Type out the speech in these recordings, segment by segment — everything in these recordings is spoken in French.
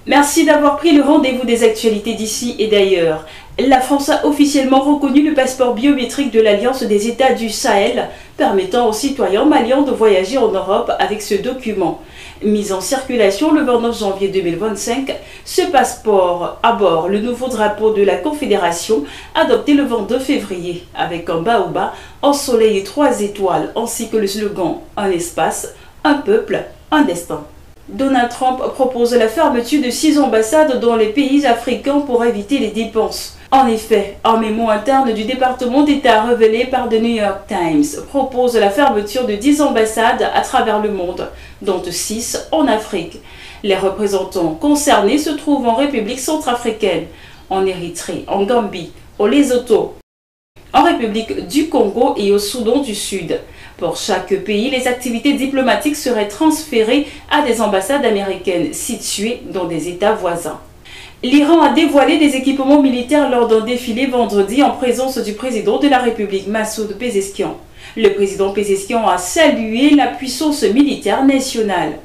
Merci d'avoir pris le rendez-vous des actualités d'ici et d'ailleurs. La France a officiellement reconnu le passeport biométrique de l'Alliance des États du Sahel, permettant aux citoyens maliens de voyager en Europe avec ce document. Mis en circulation le 29 janvier 2025, ce passeport aborde le nouveau drapeau de la Confédération adopté le 22 février avec un baobab, un soleil et 3 étoiles ainsi que le slogan « Un espace, un peuple, un destin ». Donald Trump propose la fermeture de 6 ambassades dans les pays africains pour éviter les dépenses. En effet, un mémo interne du département d'État révélé par The New York Times propose la fermeture de 10 ambassades à travers le monde, dont 6 en Afrique. Les représentants concernés se trouvent en République centrafricaine, en Érythrée, en Gambie, au Lesotho, en République du Congo et au Soudan du Sud. Pour chaque pays, les activités diplomatiques seraient transférées à des ambassades américaines situées dans des États voisins. L'Iran a dévoilé des équipements militaires lors d'un défilé vendredi en présence du président de la République, Massoud Pezeshkian. Le président Pezeshkian a salué la puissance militaire nationale.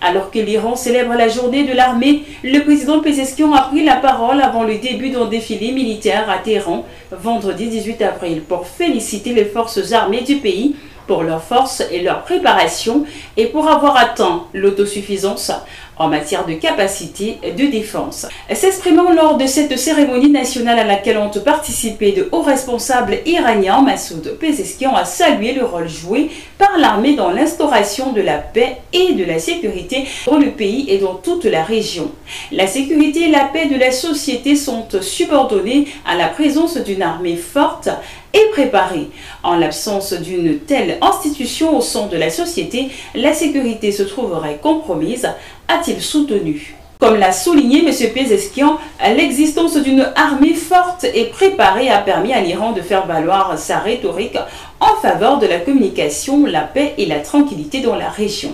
Alors que l'Iran célèbre la journée de l'armée, le président Pezeshkian a pris la parole avant le début d'un défilé militaire à Téhéran, vendredi 18 avril, pour féliciter les forces armées du pays pour leur force et leur préparation et pour avoir atteint l'autosuffisance en matière de capacité de défense. S'exprimant lors de cette cérémonie nationale à laquelle ont participé de hauts responsables iraniens, Massoud Pezeshkian a salué le rôle joué par l'armée dans l'instauration de la paix et de la sécurité dans le pays et dans toute la région. La sécurité et la paix de la société sont subordonnées à la présence d'une armée forte et préparée. En l'absence d'une telle institution au sein de la société, la sécurité se trouverait compromise, a-t-il soutenu. Comme l'a souligné M. Pezeshkian, l'existence d'une armée forte et préparée a permis à l'Iran de faire valoir sa rhétorique en faveur de la communication, la paix et la tranquillité dans la région.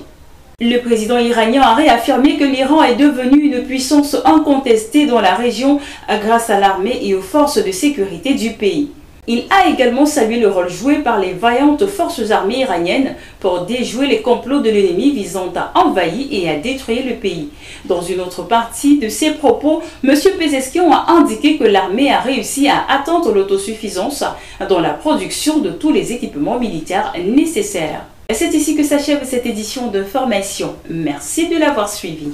Le président iranien a réaffirmé que l'Iran est devenu une puissance incontestée dans la région grâce à l'armée et aux forces de sécurité du pays. Il a également salué le rôle joué par les vaillantes forces armées iraniennes pour déjouer les complots de l'ennemi visant à envahir et à détruire le pays. Dans une autre partie de ses propos, M. Pezeshkian a indiqué que l'armée a réussi à atteindre l'autosuffisance dans la production de tous les équipements militaires nécessaires. C'est ici que s'achève cette édition de formation. Merci de l'avoir suivi.